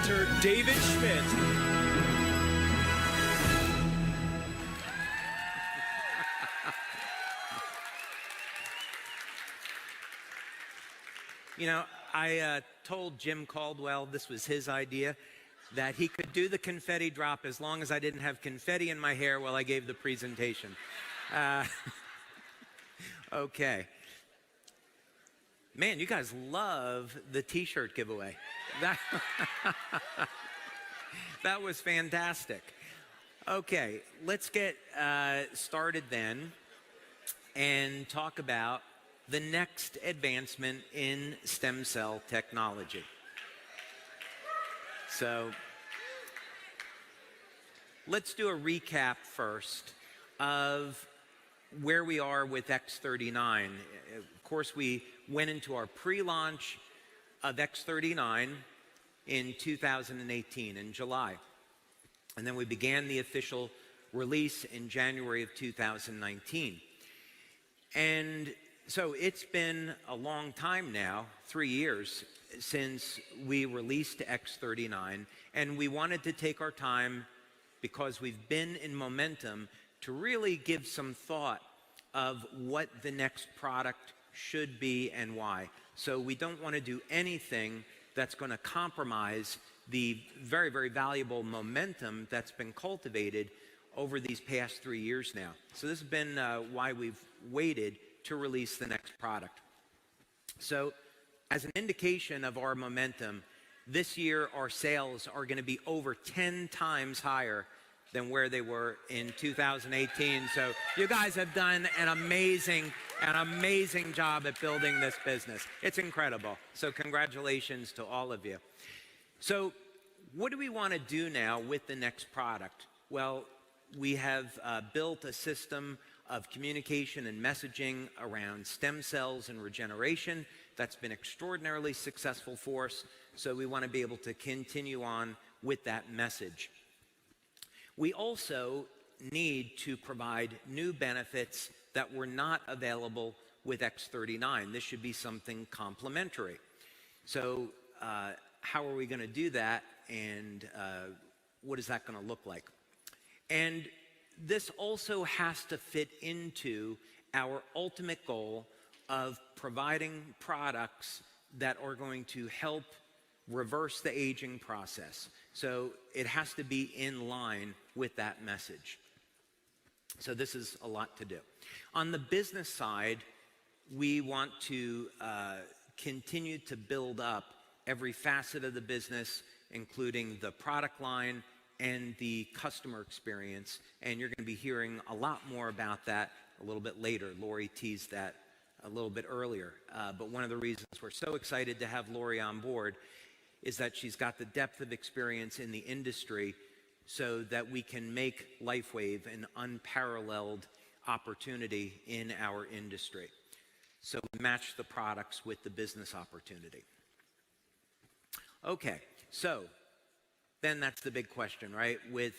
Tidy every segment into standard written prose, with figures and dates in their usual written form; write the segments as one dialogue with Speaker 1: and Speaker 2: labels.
Speaker 1: inventor David Schmidt.
Speaker 2: You know, I told Jim Caldwell this was his idea, that he could do the confetti drop as long as I didn't have confetti in my hair while I gave the presentation. Okay. Man, you guys love the t-shirt giveaway. That was fantastic. Okay, let's get started then and talk about the next advancement in stem cell technology. So let's do a recap first of where we are with X39. Of course, we went into our pre-launch of X39 in 2018, in July. And then we began the official release in January of 2019. And so it's been a long time now, 3 years, since we released X39. And we wanted to take our time, because we've been in momentum, to really give some thought of what the next product should be and why. So we don't want to do anything that's going to compromise the very, very valuable momentum that's been cultivated over these past 3 years now. So this has been why we've waited to release the next product. So as an indication of our momentum, this year our sales are going to be over 10 times higher than where they were in 2018. So you guys have done an amazing job at building this business. It's incredible. So congratulations to all of you. So what do we want to do now with the next product? Well, we have built a system of communication and messaging around stem cells and regeneration that's been extraordinarily successful for us. So we want to be able to continue on with that message. We also need to provide new benefits that were not available with X39. This should be something complementary. So how are we going to do that, and what is that going to look like? And this also has to fit into our ultimate goal of providing products that are going to help reverse the aging process. So it has to be in line with that message. So this is a lot to do. On the business side, we want to continue to build up every facet of the business, including the product line and the customer experience. And you're going to be hearing a lot more about that a little bit later. Lori teased that a little bit earlier. But one of the reasons we're so excited to have Lori on board is that she's got the depth of experience in the industry so that we can make Lifewave an unparalleled opportunity in our industry. So we match the products with the business opportunity. Okay, so then that's the big question, right? With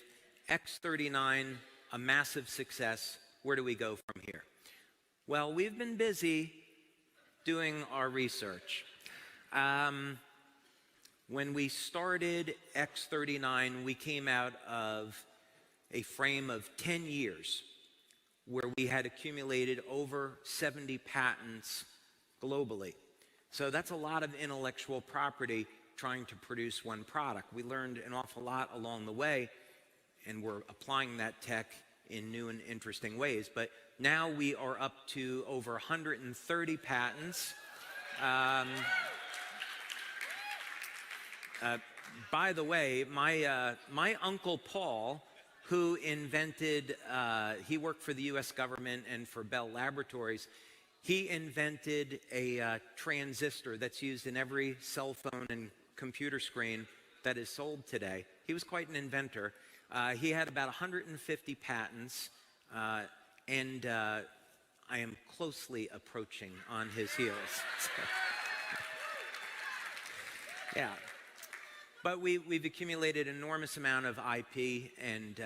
Speaker 2: X39, a massive success, where do we go from here? Well, we've been busy doing our research. When we started X39, we came out of a frame of 10 years where we had accumulated over 70 patents globally. So that's a lot of intellectual property trying to produce one product. We learned an awful lot along the way, and we're applying that tech in new and interesting ways. But now we are up to over 130 patents. By the way, my Uncle Paul, who invented, he worked for the US government and for Bell Laboratories, he invented a transistor that's used in every cell phone and computer screen that is sold today. He was quite an inventor. He had about 150 patents, and I am closely approaching on his heels. Yeah. But we've accumulated an enormous amount of IP, and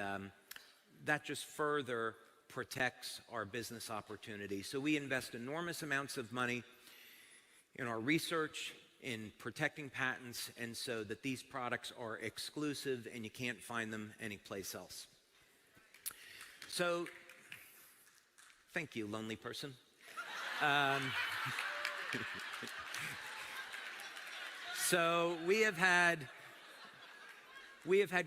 Speaker 2: that just further protects our business opportunity. So we invest enormous amounts of money in our research, in protecting patents, and so that these products are exclusive and you can't find them anyplace else. So, thank you, lonely person. So we have had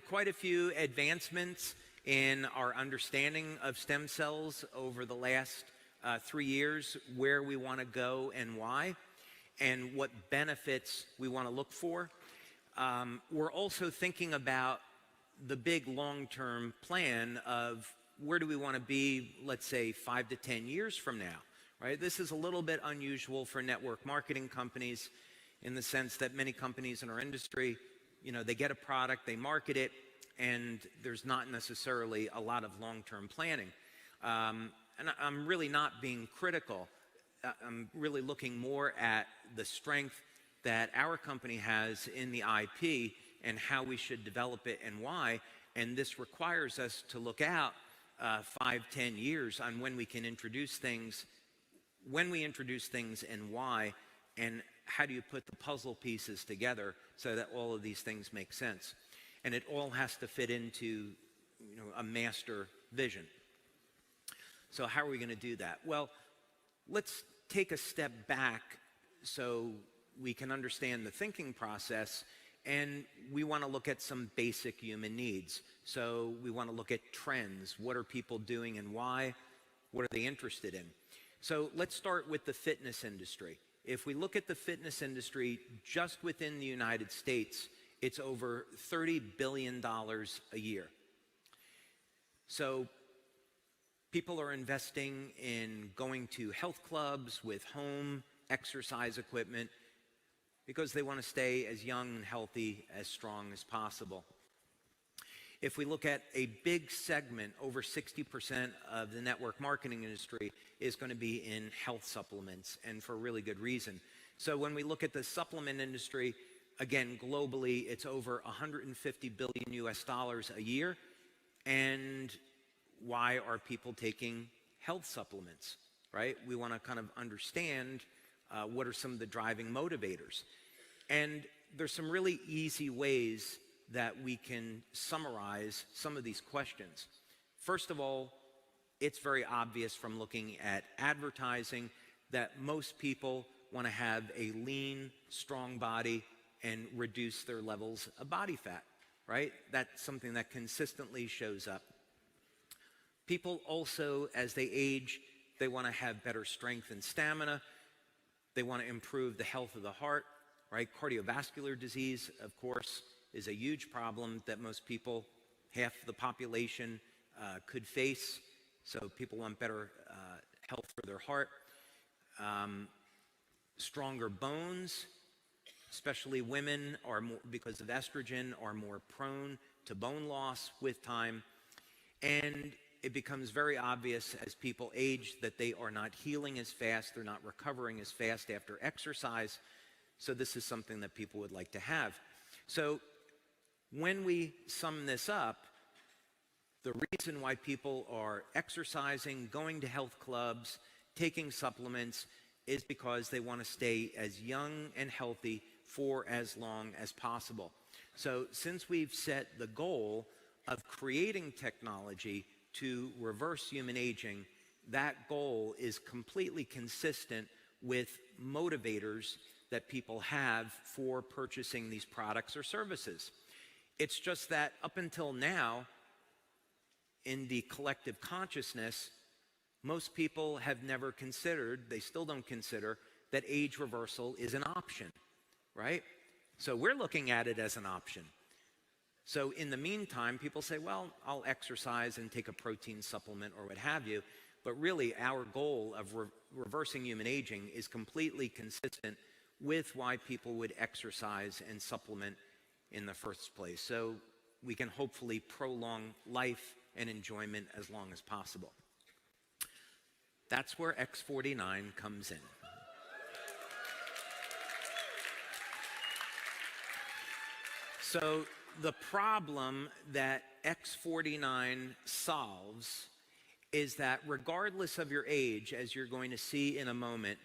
Speaker 2: quite a few advancements in our understanding of stem cells over the last 3 years, where we want to go and why, and what benefits we want to look for. We're also thinking about the big long-term plan of where do we want to be, let's say, 5 to 10 years from now, right? This is a little bit unusual for network marketing companies in the sense that many companies in our industry, they get a product, they market it, and there's not necessarily a lot of long-term planning. And I'm really not being critical. I'm really looking more at the strength that our company has in the IP and how we should develop it and why. And this requires us to look out 5, 10 years on when we can introduce things, when we introduce things and why, and how do you put the puzzle pieces together so that all of these things make sense. And it all has to fit into a master vision. So how are we going to do that? Well, let's take a step back so we can understand the thinking process, and we want to look at some basic human needs. So we want to look at trends. What are people doing and why? What are they interested in? So let's start with the fitness industry. If we look at the fitness industry just within the United States, it's over $30 billion a year. So people are investing in going to health clubs with home exercise equipment because they want to stay as young and healthy, as strong as possible. If we look at a big segment, over 60% of the network marketing industry is going to be in health supplements, and for a really good reason. So when we look at the supplement industry, again, globally, it's over $150 billion US a year. And why are people taking health supplements, right? We want to kind of understand what are some of the driving motivators. And there's some really easy ways that we can summarize some of these questions. First of all, it's very obvious from looking at advertising that most people want to have a lean, strong body and reduce their levels of body fat, right? That's something that consistently shows up. People also, as they age, they want to have better strength and stamina. They want to improve the health of the heart, right? Cardiovascular disease, of course, is a huge problem that most people, half the population, could face. So people want better health for their heart. Stronger bones, especially women, are more, because of estrogen, are more prone to bone loss with time. And it becomes very obvious as people age that they are not healing as fast, they're not recovering as fast after exercise. So this is something that people would like to have. So when we sum this up, the reason why people are exercising, going to health clubs, taking supplements, is because they want to stay as young and healthy for as long as possible. So since we've set the goal of creating technology to reverse human aging, that goal is completely consistent with motivators that people have for purchasing these products or services. It's just that up until now, in the collective consciousness, most people have never considered, they still don't consider, that age reversal is an option, right? So we're looking at it as an option. So in the meantime, people say, well, I'll exercise and take a protein supplement or what have you. But really, our goal of reversing human aging is completely consistent with why people would exercise and supplement in the first place. So we can hopefully prolong life and enjoyment as long as possible. That's where X49 comes in. So the problem that X49 solves is that regardless of your age, as you're going to see in a moment,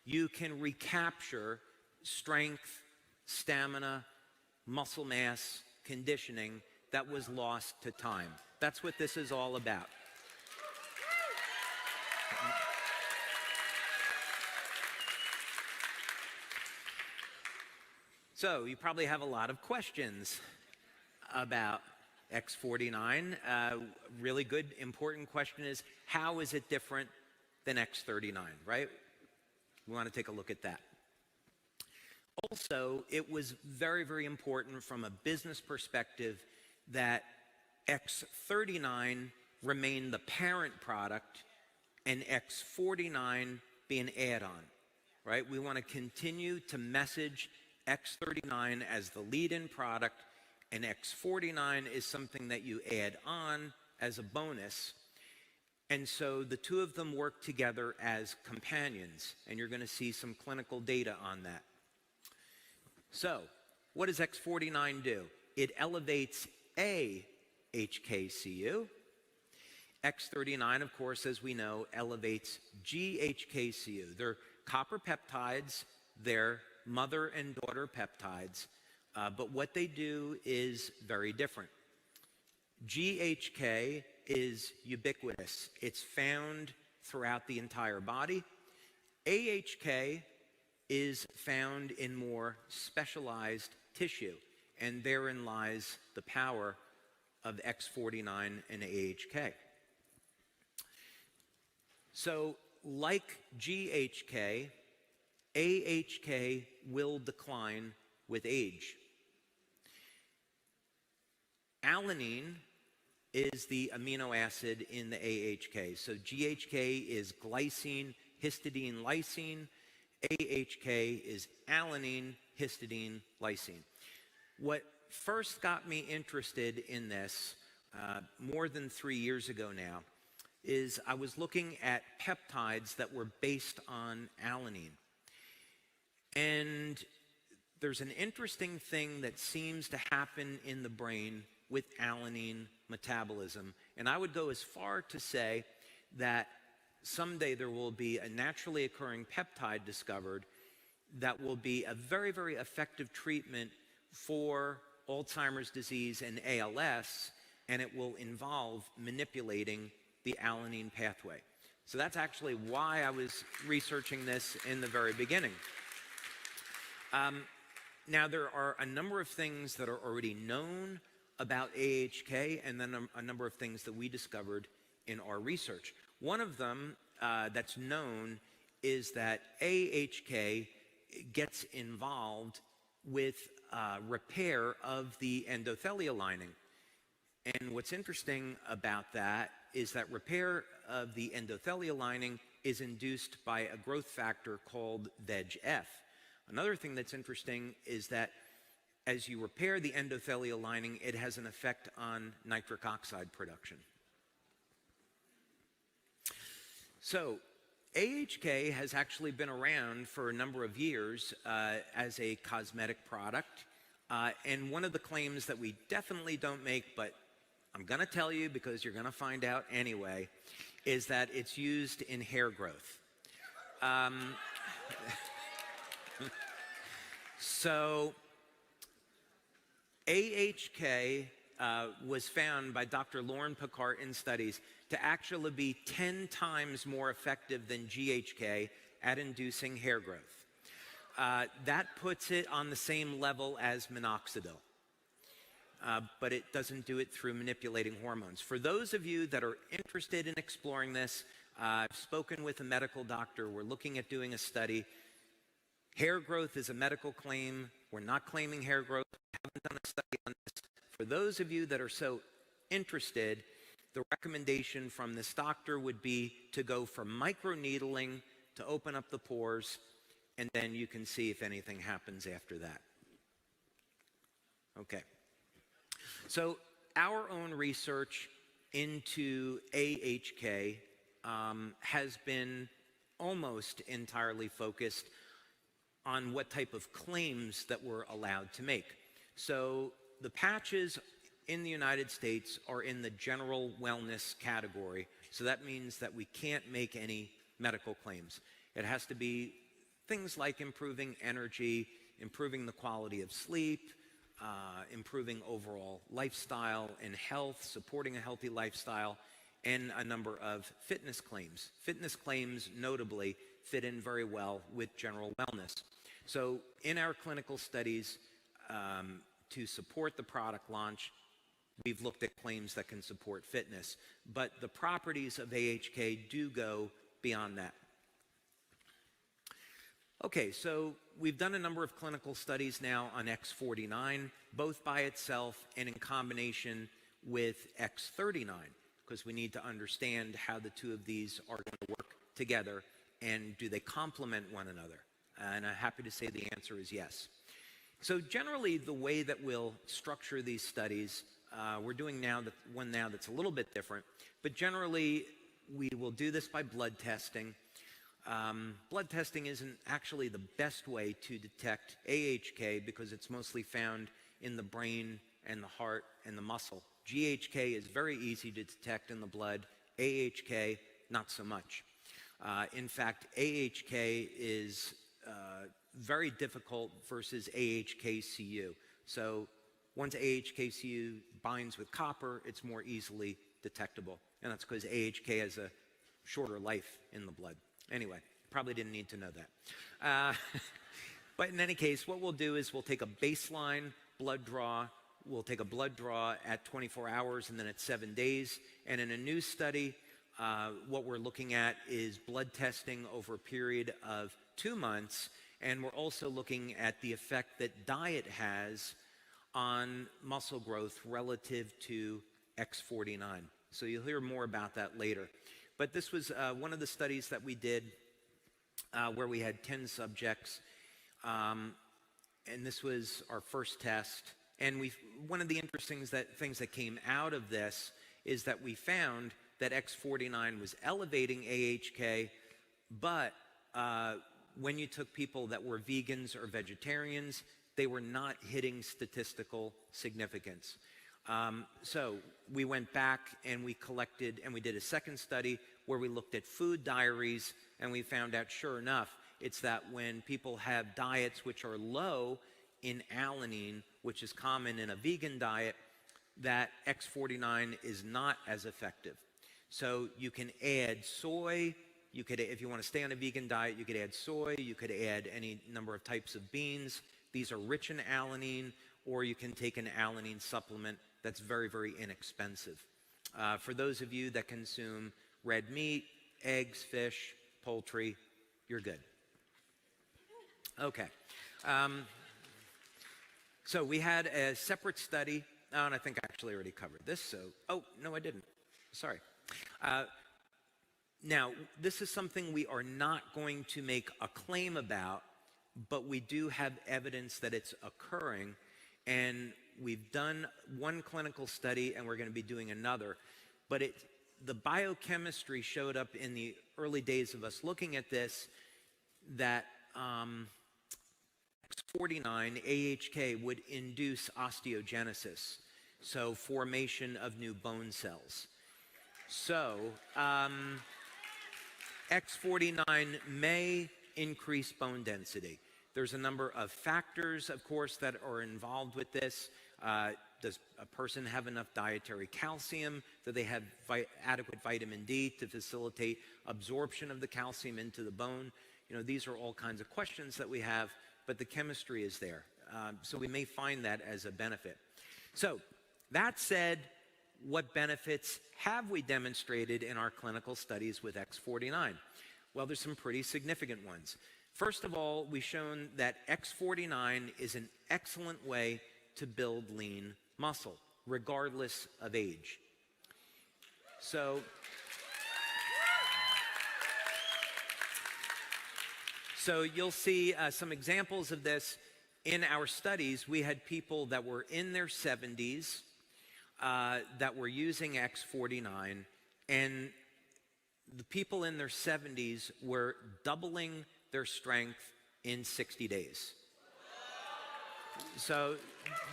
Speaker 2: you can recapture strength, stamina, muscle mass, conditioning that was lost to time. That's what this is all about. So you probably have a lot of questions about X49. Really good, important question is, how is it different than X39, right? We want to take a look at that. Also, it was very, very important from a business perspective that X39 remain the parent product and X49 be an add-on, right? We want to continue to message X39 as the lead-in product, and X49 is something that you add on as a bonus. And so the two of them work together as companions, and you're going to see some clinical data on that. So, what does X49 do? It elevates a HKCU. X39, of course, as we know, elevates GHKCU. They're copper peptides, they're mother and daughter peptides, but what they do is very different. GHK is ubiquitous. It's found throughout the entire body. AHK is found in more specialized tissue, and therein lies the power of X49 and AHK. So, like GHK, AHK will decline with age. Alanine is the amino acid in the AHK. So GHK is glycine, histidine, lysine. AHK is alanine, histidine, lysine. What first got me interested in this more than 3 years ago now is I was looking at peptides that were based on alanine. And there's an interesting thing that seems to happen in the brain with alanine metabolism. And I would go as far to say that someday there will be a naturally occurring peptide discovered that will be a very, very effective treatment for Alzheimer's disease and ALS, and it will involve manipulating the alanine pathway. So that's actually why I was researching this in the very beginning. Now, there are a number of things that are already known about AHK, and then a number of things that we discovered in our research. One of them that's known is that AHK gets involved with repair of the endothelial lining. And what's interesting about that is that repair of the endothelial lining is induced by a growth factor called VEGF. Another thing that's interesting is that as you repair the endothelial lining, it has an effect on nitric oxide production. So, AHK has actually been around for a number of years as a cosmetic product. And one of the claims that we definitely don't make, but I'm going to tell you because you're going to find out anyway, is that it's used in hair growth. So, AHK was found by Dr. Lauren Picard in studies to actually be 10 times more effective than GHK at inducing hair growth. That puts it on the same level as minoxidil, but it doesn't do it through manipulating hormones. For those of you that are interested in exploring this, I've spoken with a medical doctor. We're looking at doing a study. Hair growth is a medical claim. We're not claiming hair growth. We haven't done a study on this. For those of you that are so interested, the recommendation from this doctor would be to go for microneedling to open up the pores, and then you can see if anything happens after that. Okay. So our own research into AHK has been almost entirely focused on what type of claims that we're allowed to make. So the patches in the United States are in the general wellness category. So that means that we can't make any medical claims. It has to be things like improving energy, improving the quality of sleep, improving overall lifestyle and health, supporting a healthy lifestyle, and a number of fitness claims. Fitness claims, notably, fit in very well with general wellness. So in our clinical studies, to support the product launch, we've looked at claims that can support fitness. But the properties of AHK do go beyond that. Okay, so we've done a number of clinical studies now on X49, both by itself and in combination with X39, because we need to understand how the two of these are going to work together and do they complement one another. And I'm happy to say the answer is yes. So generally, the way that we'll structure these studies, we're doing one now that's a little bit different, but generally we will do this by blood testing. Blood testing isn't actually the best way to detect AHK because it's mostly found in the brain and the heart and the muscle. GHK is very easy to detect in the blood, AHK not so much. In fact, AHK is very difficult versus AHKCU. So once AHKCU binds with copper, it's more easily detectable. And that's because AHK has a shorter life in the blood. Anyway, probably didn't need to know that. But in any case, what we'll do is we'll take a baseline blood draw. We'll take a blood draw at 24 hours and then at 7 days. And in a new study, what we're looking at is blood testing over a period of 2 months. And we're also looking at the effect that diet has on muscle growth relative to X49. So you'll hear more about that later. But this was one of the studies that we did where we had 10 subjects. And this was our first test. And one of the interesting things that came out of this is that we found that X49 was elevating AHK, but when you took people that were vegans or vegetarians, they were not hitting statistical significance. So we went back and we collected and we did a second study where we looked at food diaries, and we found out, sure enough, it's that when people have diets which are low in alanine, which is common in a vegan diet, that X49 is not as effective. So you can add soy. You could, if you want to stay on a vegan diet, you could add soy. You could add any number of types of beans. These are rich in alanine, or you can take an alanine supplement that's very, very inexpensive. For those of you that consume red meat, eggs, fish, poultry, you're good. Okay. So we had a separate study, and I think I actually already covered this, so, oh, no, I didn't. Sorry. Now, this is something we are not going to make a claim about, but we do have evidence that it's occurring, and we've done one clinical study, and we're going to be doing another. But the biochemistry showed up in the early days of us looking at this, that X49, AHK, would induce osteogenesis, so formation of new bone cells. So X49 may increase bone density. There's a number of factors, of course, that are involved with this. Does a person have enough dietary calcium? Do they have adequate vitamin D to facilitate absorption of the calcium into the bone? You know, these are all kinds of questions that we have, but the chemistry is there. So we may find that as a benefit. So that said, what benefits have we demonstrated in our clinical studies with X49? Well, there's some pretty significant ones. First of all, we've shown that X49 is an excellent way to build lean muscle, regardless of age. So you'll see some examples of this in our studies. We had people that were in their 70s that were using X49, and the people in their 70s were doubling their strength in 60 days. So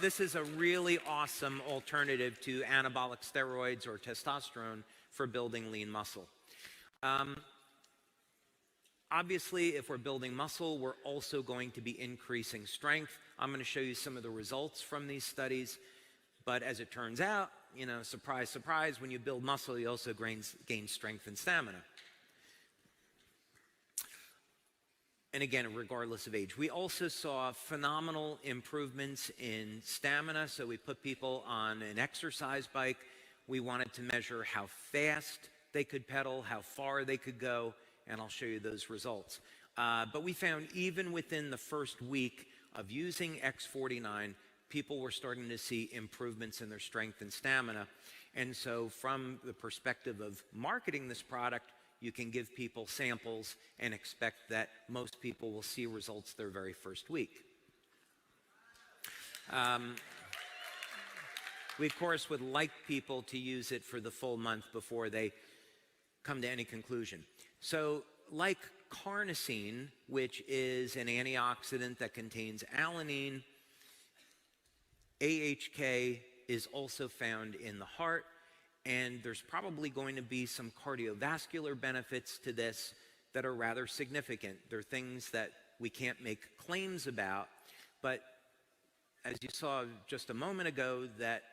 Speaker 2: this is a really awesome alternative to anabolic steroids or testosterone for building lean muscle. Obviously, if we're building muscle, we're also going to be increasing strength. I'm going to show you some of the results from these studies. But as it turns out, you know, surprise, surprise, when you build muscle, you also gain strength and stamina. And again, regardless of age. We also saw phenomenal improvements in stamina. So we put people on an exercise bike. We wanted to measure how fast they could pedal, how far they could go, and I'll show you those results. But we found even within the first week of using X49, people were starting to see improvements in their strength and stamina. And so from the perspective of marketing this product, you can give people samples and expect that most people will see results their very first week. We, of course, would like people to use it for the full month before they come to any conclusion. So, like carnosine, which is an antioxidant that contains alanine, AHK is also found in the heart, and there's probably going to be some cardiovascular benefits to this that are rather significant. They're things that we can't make claims about, but as you saw just a moment ago, that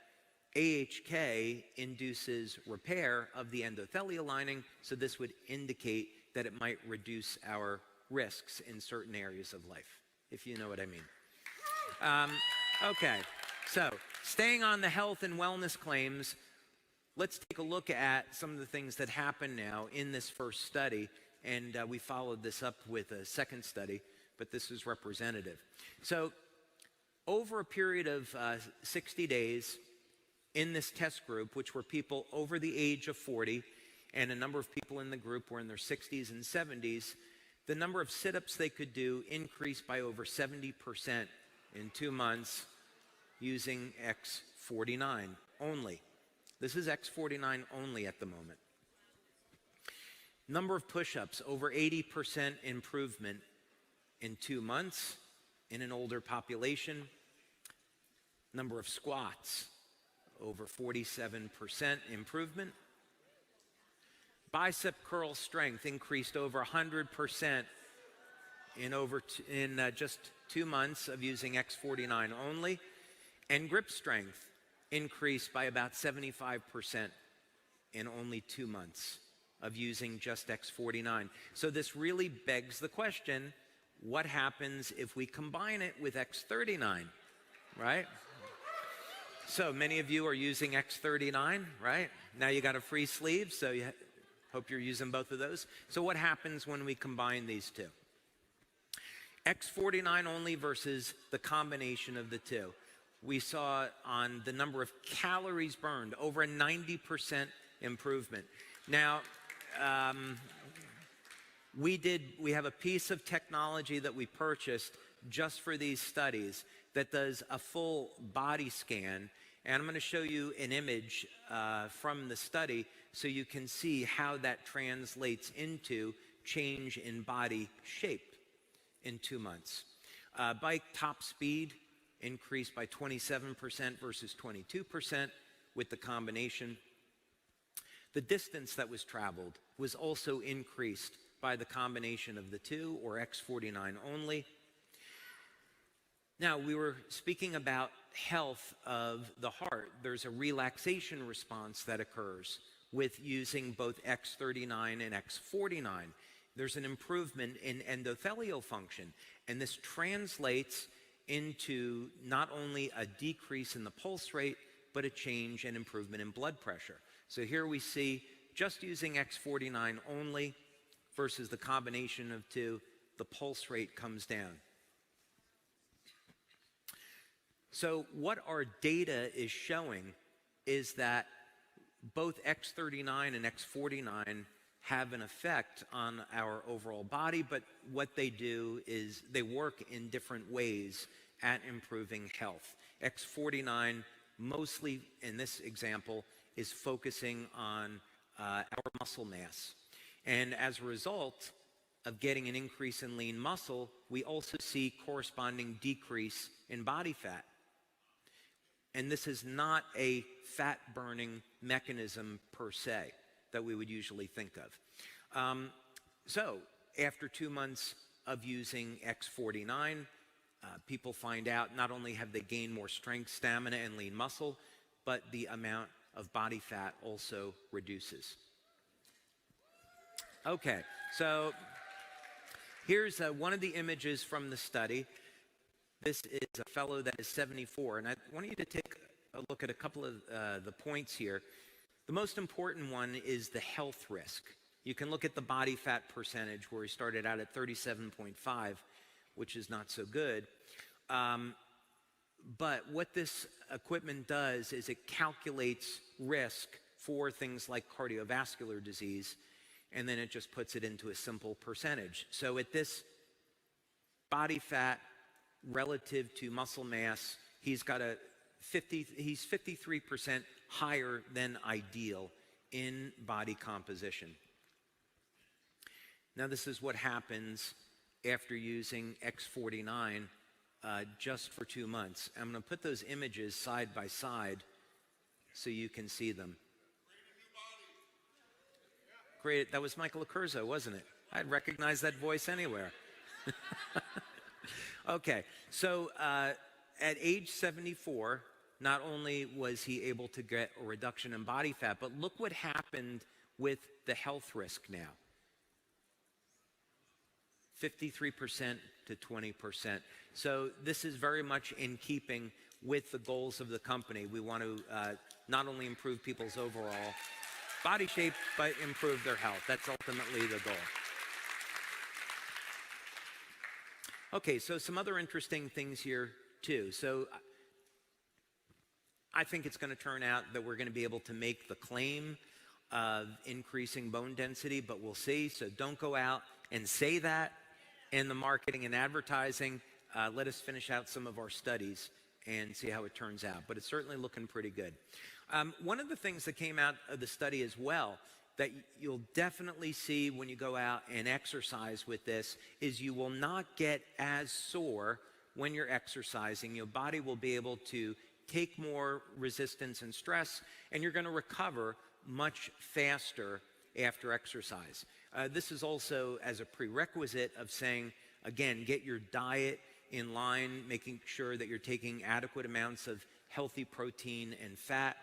Speaker 2: AHK induces repair of the endothelial lining, so this would indicate that it might reduce our risks in certain areas of life, if you know what I mean. Okay, so staying on the health and wellness claims, let's take a look at some of the things that happen now in this first study, and we followed this up with a second study, but this is representative. So over a period of 60 days, in this test group, which were people over the age of 40, and a number of people in the group were in their 60s and 70s, the number of sit-ups they could do increased by over 70% in 2 months using X49 only. This is X49 only at the moment. Number of push-ups, over 80% improvement in 2 months in an older population. Number of squats, over 47% improvement. Bicep curl strength increased over 100% in just 2 months of using X49 only. And grip strength increased by about 75% in only 2 months of using just X49. So this really begs the question, what happens if we combine it with X39, right? So many of you are using X39, right? Now you got a free sleeve, so you hope you're using both of those. So what happens when we combine these two? X49 only versus the combination of the two. We saw on the number of calories burned, over a 90% improvement. Now, we have a piece of technology that we purchased just for these studies that does a full body scan. And I'm going to show you an image from the study so you can see how that translates into change in body shape in 2 months. Bike top speed increased by 27% versus 22% with the combination. The distance that was traveled was also increased by the combination of the two, or X49 only. Now, we were speaking about health of the heart. There's a relaxation response that occurs with using both X39 and X49. There's an improvement in endothelial function, and this translates into not only a decrease in the pulse rate, but a change and improvement in blood pressure. So here we see, just using X49 only versus the combination of two, the pulse rate comes down. So what our data is showing is that both X39 and X49 have an effect on our overall body, but what they do is they work in different ways at improving health. X49, mostly in this example, is focusing on our muscle mass. And as a result of getting an increase in lean muscle, we also see corresponding decrease in body fat. And this is not a fat-burning mechanism per se that we would usually think of. So After 2 months of using X49, people find out not only have they gained more strength, stamina, and lean muscle, but the amount of body fat also reduces. Okay, so here's one of the images from the study. This is a fellow that is 74, and I want you to take a look at a couple of the points here. The most important one is the health risk. You can look at the body fat percentage where he started out at 37.5, which is not so good. But what this equipment does is it calculates risk for things like cardiovascular disease, and then it just puts it into a simple percentage. So at this body fat relative to muscle mass, he's 53% higher than ideal in body composition. Now this is what happens after using X49 just for 2 months. I'm going to put those images side by side so you can see them. Great, that was Michael Accurso, wasn't it? I'd recognize that voice anywhere. Okay, so at age 74, not only was he able to get a reduction in body fat, but look what happened with the health risk now. 53% to 20%. So this is very much in keeping with the goals of the company. We want to not only improve people's overall body shape, but improve their health. That's ultimately the goal. Okay, so some other interesting things here too. So I think it's going to turn out that we're going to be able to make the claim of increasing bone density, but we'll see. So don't go out and say that in the marketing and advertising. Let us finish out some of our studies and see how it turns out. But it's certainly looking pretty good. One of the things that came out of the study as well that you'll definitely see when you go out and exercise with this is you will not get as sore when you're exercising. Your body will be able to take more resistance and stress, and you're going to recover much faster after exercise. This is also as a prerequisite of saying, again, get your diet in line, making sure that you're taking adequate amounts of healthy protein and fat,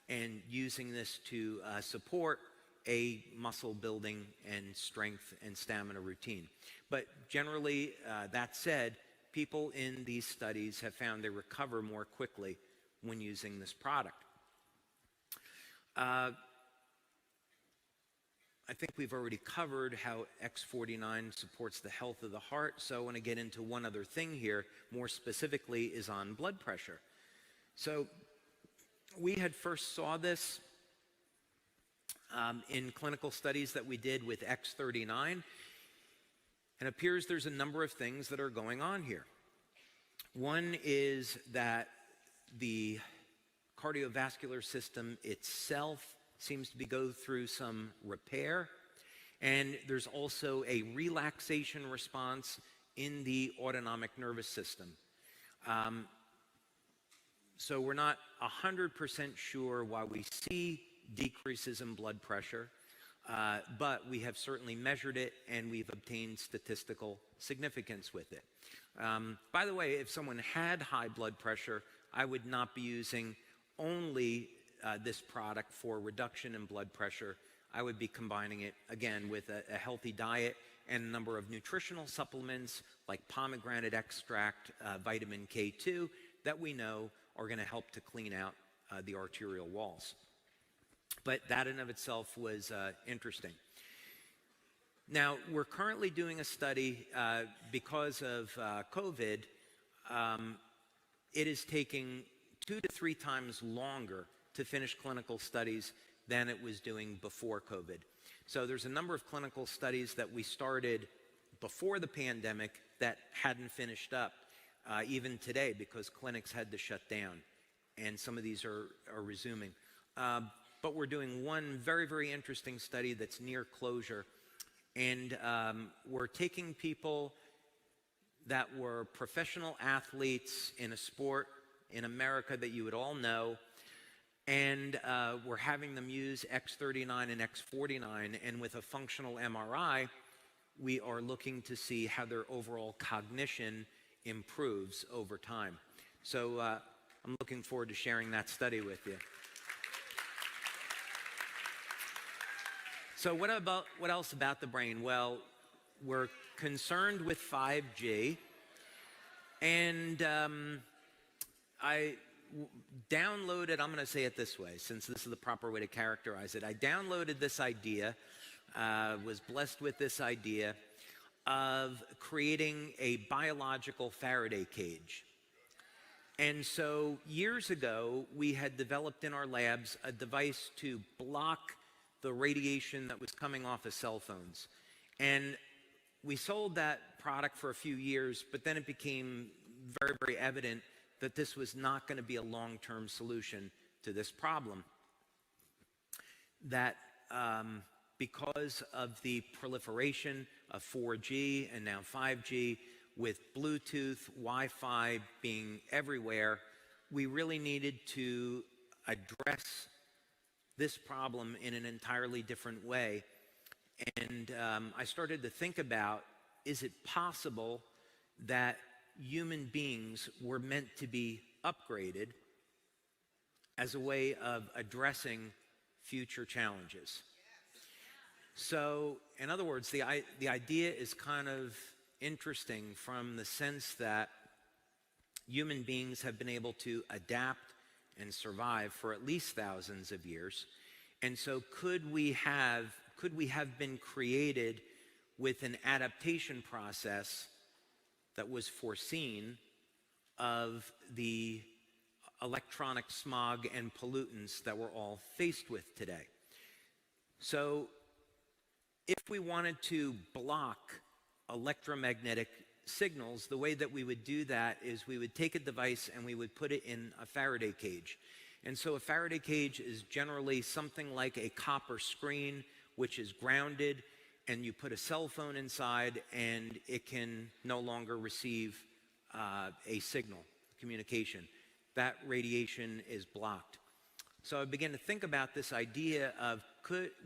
Speaker 2: and using this to support a muscle building and strength and stamina routine. But generally, that said, people in these studies have found they recover more quickly when using this product. I think we've already covered how X49 supports the health of the heart, so I want to get into one other thing here, more specifically is on blood pressure. So we had first saw this in clinical studies that we did with X39, and it appears there's a number of things that are going on here. One is that the cardiovascular system itself seems to go through some repair, and there's also a relaxation response in the autonomic nervous system. So we're not 100% sure why we see decreases in blood pressure, but we have certainly measured it and we've obtained statistical significance with it. By the way, if someone had high blood pressure, I would not be using only this product for reduction in blood pressure. I would be combining it, again, with a healthy diet and a number of nutritional supplements like pomegranate extract, vitamin K2, that we know are going to help to clean out the arterial walls. But that in of itself was interesting. Now, we're currently doing a study because of COVID. It is taking 2 to 3 times longer to finish clinical studies than it was doing before COVID. So there's a number of clinical studies that we started before the pandemic that hadn't finished up even today because clinics had to shut down, and some of these are resuming. But we're doing one very, very interesting study that's near closure, and we're taking people that were professional athletes in a sport in America that you would all know, and we're having them use X39 and X49, and with a functional MRI, we are looking to see how their overall cognition improves over time. So I'm looking forward to sharing that study with you. So what else about the brain? Well, we're concerned with 5G, and I downloaded, I'm going to say it this way, since this is the proper way to characterize it. I downloaded this idea, was blessed with this idea of creating a biological Faraday cage. And so years ago, we had developed in our labs a device to block the radiation that was coming off of cell phones. And we sold that product for a few years, but then it became very, very evident that this was not going to be a long-term solution to this problem. That because of the proliferation of 4G and now 5G, with Bluetooth, Wi-Fi being everywhere, we really needed to address this problem in an entirely different way. And I started to think about, is it possible that human beings were meant to be upgraded as a way of addressing future challenges? So, in other words, the idea is kind of interesting from the sense that human beings have been able to adapt and survive for at least thousands of years. And so could we have been created with an adaptation process that was foreseen of the electronic smog and pollutants that we're all faced with today? So if we wanted to block electromagnetic signals, the way that we would do that is we would take a device and we would put it in a Faraday cage. And so a Faraday cage is generally something like a copper screen, which is grounded, and you put a cell phone inside and it can no longer receive a signal, communication. That radiation is blocked. So I began to think about this idea of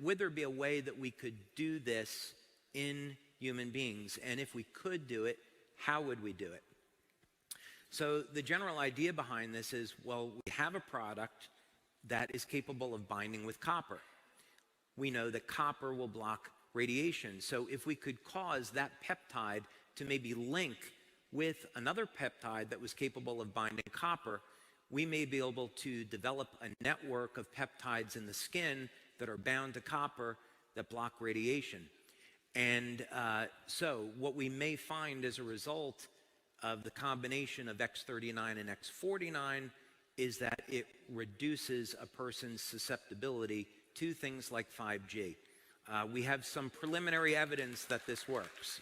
Speaker 2: would there be a way that we could do this in human beings? And if we could do it, how would we do it? So the general idea behind this is, well, we have a product that is capable of binding with copper. We know that copper will block radiation. So if we could cause that peptide to maybe link with another peptide that was capable of binding copper, we may be able to develop a network of peptides in the skin that are bound to copper that block radiation. And so what we may find as a result of the combination of X39 and X49 is that it reduces a person's susceptibility to things like 5G. We have some preliminary evidence that this works.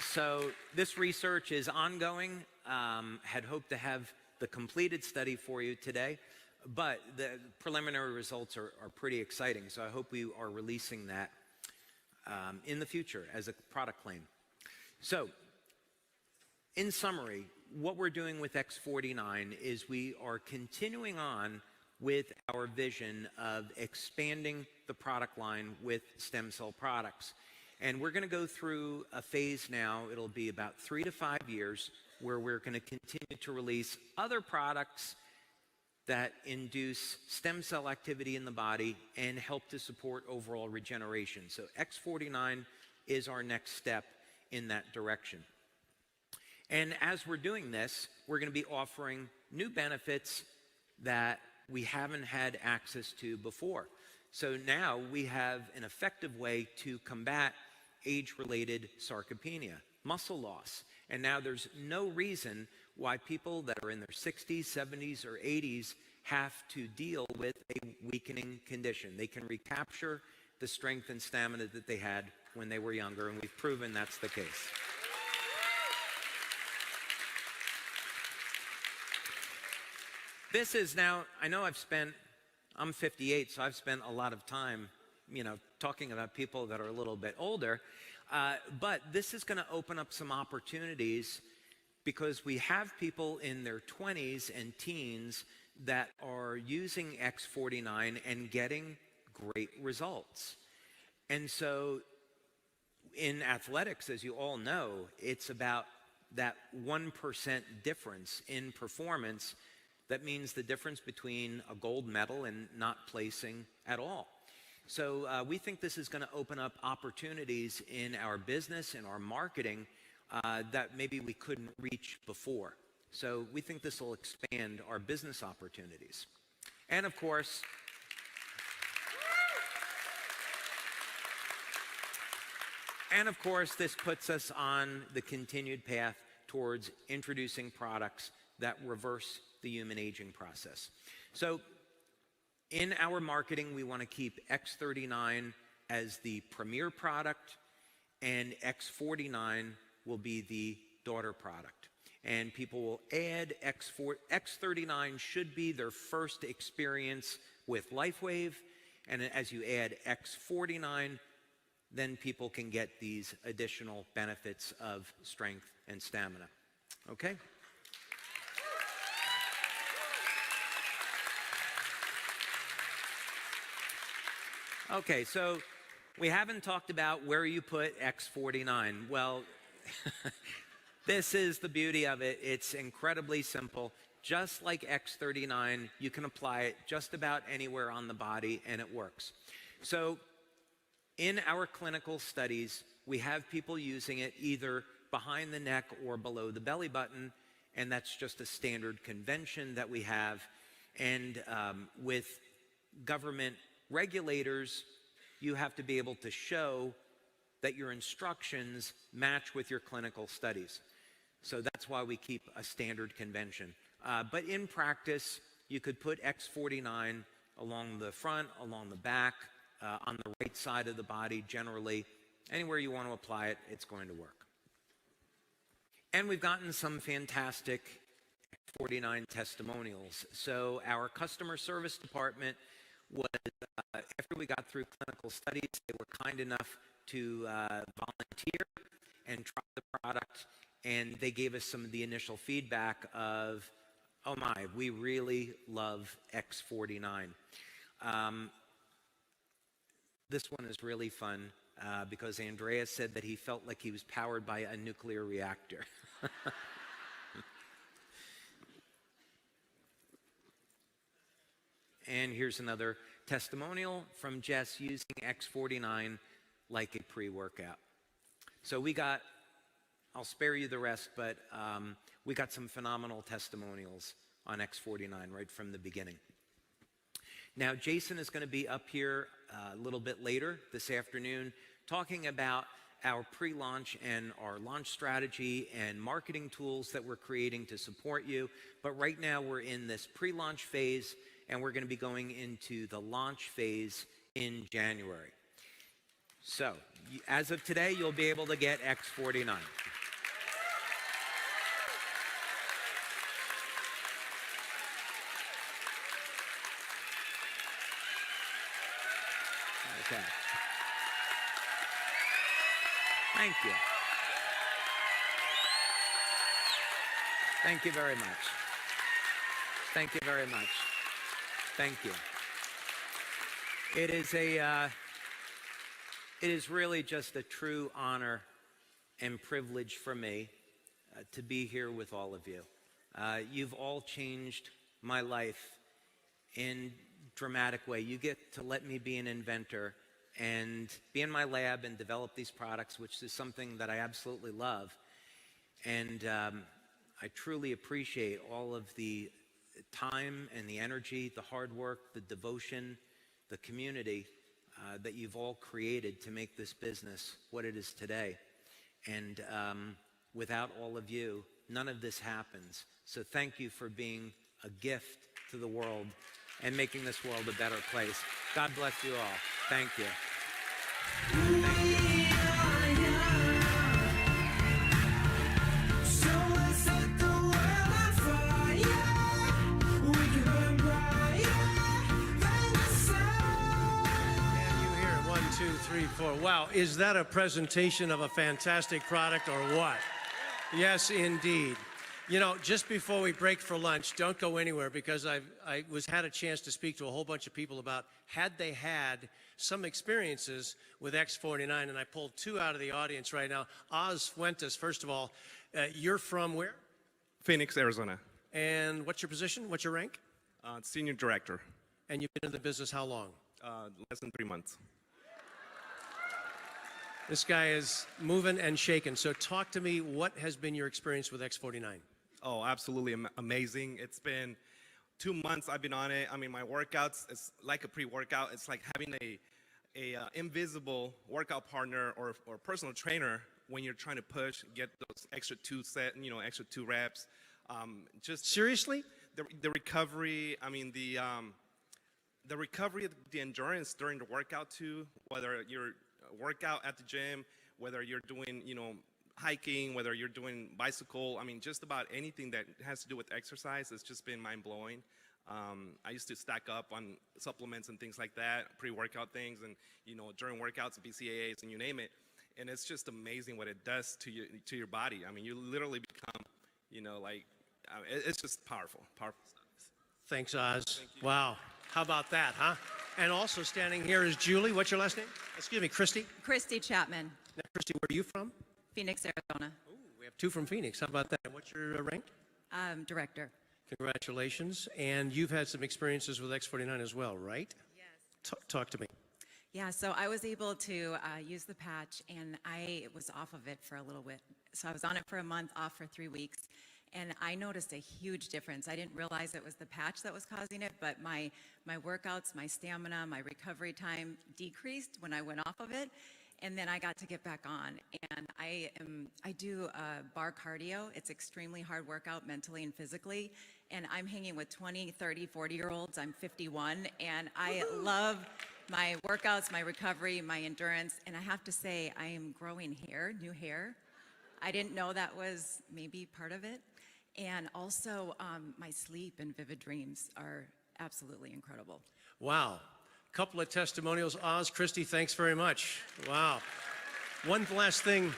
Speaker 2: So this research is ongoing. Had hoped to have the completed study for you today, but the preliminary results are pretty exciting. So I hope we are releasing that in the future as a product claim. So in summary, what we're doing with X49 is we are continuing on with our vision of expanding the product line with stem cell products. And we're going to go through a phase now, it'll be about 3 to 5 years, where we're going to continue to release other products that induce stem cell activity in the body and help to support overall regeneration. So X49 is our next step in that direction. And as we're doing this, we're going to be offering new benefits that we haven't had access to before. So now we have an effective way to combat age-related sarcopenia, muscle loss. And now there's no reason why people that are in their 60s, 70s, or 80s have to deal with a weakening condition. They can recapture the strength and stamina that they had when they were younger, and we've proven that's the case. This is now, I know I'm 58, so I've spent a lot of time, talking about people that are a little bit older, but this is going to open up some opportunities because we have people in their 20s and teens that are using X49 and getting great results. And so in athletics, as you all know, it's about that 1% difference in performance that means the difference between a gold medal and not placing at all. So we think this is going to open up opportunities in our business and our marketing that maybe we couldn't reach before. So we think this will expand our business opportunities. And of course, this puts us on the continued path towards introducing products that reverse the human aging process. So in our marketing, we want to keep X39 as the premier product, and X49 will be the daughter product. And people will add X39 should be their first experience with Lifewave, and as you add X49, then people can get these additional benefits of strength and stamina. Okay? Okay, so we haven't talked about where you put X49. Well, this is the beauty of it. It's incredibly simple. Just like X39, you can apply it just about anywhere on the body, and it works. So in our clinical studies, we have people using it either behind the neck or below the belly button, and that's just a standard convention that we have. And with government regulators, you have to be able to show that your instructions match with your clinical studies. So that's why we keep a standard convention. But in practice, you could put X49 along the front, along the back, on the right side of the body, generally. Anywhere you want to apply it, it's going to work. And we've gotten some fantastic X49 testimonials. So our customer service department was, after we got through clinical studies, they were kind enough to volunteer and try the product, and they gave us some of the initial feedback of, oh my, we really love X49. This one is really fun because Andreas said that he felt like he was powered by a nuclear reactor. And here's another testimonial from Jess using X49 like a pre-workout. So we got, I'll spare you the rest, but we got some phenomenal testimonials on X49 right from the beginning. Now, Jason is going to be up here a little bit later this afternoon talking about our pre-launch and our launch strategy and marketing tools that we're creating to support you. But right now we're in this pre-launch phase, and we're going to be going into the launch phase in January. So, as of today, you'll be able to get X49. Okay. Thank you. Thank you very much. Thank you very much. Thank you. It is really just a true honor and privilege for me to be here with all of you. You've all changed my life in a dramatic way. You get to let me be an inventor and be in my lab and develop these products, which is something that I absolutely love. And I truly appreciate all of the time and the energy, the hard work, the devotion, the community that you've all created to make this business what it is today. And without all of you, none of this happens. So thank you for being a gift to the world and making this world a better place. God bless you all. Thank you.
Speaker 1: Wow, is that a presentation of a fantastic product or what? Yes, indeed. You know, just before we break for lunch, don't go anywhere because I had a chance to speak to a whole bunch of people about had they had some experiences with X49, and I pulled two out of the audience right now. Oz Fuentes, first of all, you're from where?
Speaker 3: Phoenix, Arizona.
Speaker 1: And what's your position? What's your rank?
Speaker 3: Senior director.
Speaker 1: And you've been in the business how long?
Speaker 3: Less than 3 months.
Speaker 1: This guy is moving and shaking. So talk to me, what has been your experience with X49?
Speaker 3: Oh, absolutely amazing. It's been 2 months I've been on it. I mean, my workouts, it's like a pre-workout. It's like having a invisible workout partner or personal trainer when you're trying to push, get those extra extra 2 reps. Just
Speaker 1: seriously?
Speaker 3: The recovery, I mean, the recovery, the endurance during the workout too, whether you're workout at the gym, whether you're doing, hiking, whether you're doing bicycle, I mean, just about anything that has to do with exercise has just been mind-blowing. I used to stack up on supplements and things like that, pre-workout things, and, during workouts, BCAAs, and you name it. And it's just amazing what it does to your body. I mean, you literally become, it's just powerful stuff.
Speaker 1: Thanks, Oz. Thank you. Wow. How about that, huh? And also standing here is Julie. What's your last name? Excuse me, Christy?
Speaker 4: Christy Chapman.
Speaker 1: Now, Christy, where are you from?
Speaker 4: Phoenix, Arizona.
Speaker 1: Ooh, we have 2 from Phoenix. How about that? And what's your rank?
Speaker 4: Director.
Speaker 1: Congratulations. And you've had some experiences with X49 as well, right?
Speaker 4: Yes.
Speaker 1: Talk to me.
Speaker 4: Yeah, so I was able to use the patch, and I was off of it for a little bit. So I was on it for a month, off for 3 weeks, and I noticed a huge difference. I didn't realize it was the patch that was causing it, but my workouts, my stamina, my recovery time decreased when I went off of it. And then I got to get back on, and I do bar cardio. It's extremely hard workout mentally and physically, and I'm hanging with 20, 30, 40-year-olds. I'm 51, and I love my workouts, my recovery, my endurance, and I have to say I am growing hair, new hair. I didn't know that was maybe part of it. And also my sleep and vivid dreams are absolutely incredible.
Speaker 1: Wow. Couple of testimonials. Oz, Christy, thanks very much. Wow. One last thing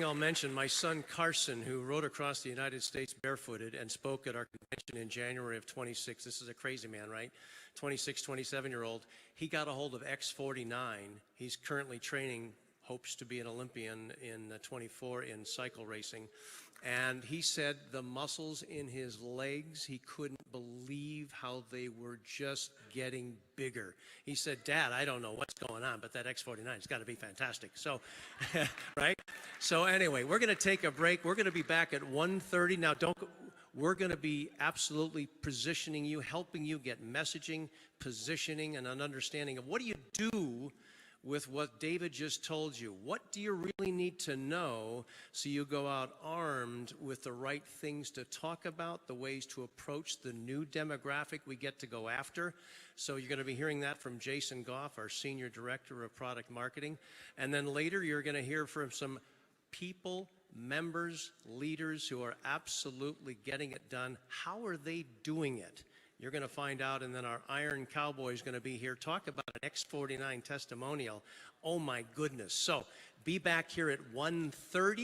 Speaker 1: I'll mention. My son Carson, who rode across the United States barefooted and spoke at our convention in January of 26. This is a crazy man, right? 26, 27-year-old. He got a hold of X49. He's currently training, hopes to be an Olympian in 24 in cycle racing. And he said the muscles in his legs, he couldn't believe how they were just getting bigger. He said, Dad, I don't know what's going on, but that X49 has got to be fantastic. So, right? So anyway, we're going to take a break. We're going to be back at 1:30. Now, we're going to be absolutely positioning you, helping you get messaging, positioning, and an understanding of what do you do with what David just told you. What do you really need to know so you go out armed with the right things to talk about, the ways to approach the new demographic we get to go after? So you're going to be hearing that from Jason Goff, our Senior Director of Product Marketing. And then later you're going to hear from some people, members, leaders who are absolutely getting it done. How are they doing it? You're going to find out, and then our Iron Cowboy is going to be here. Talk about an X49 testimonial. Oh, my goodness. So be back here at 1:30.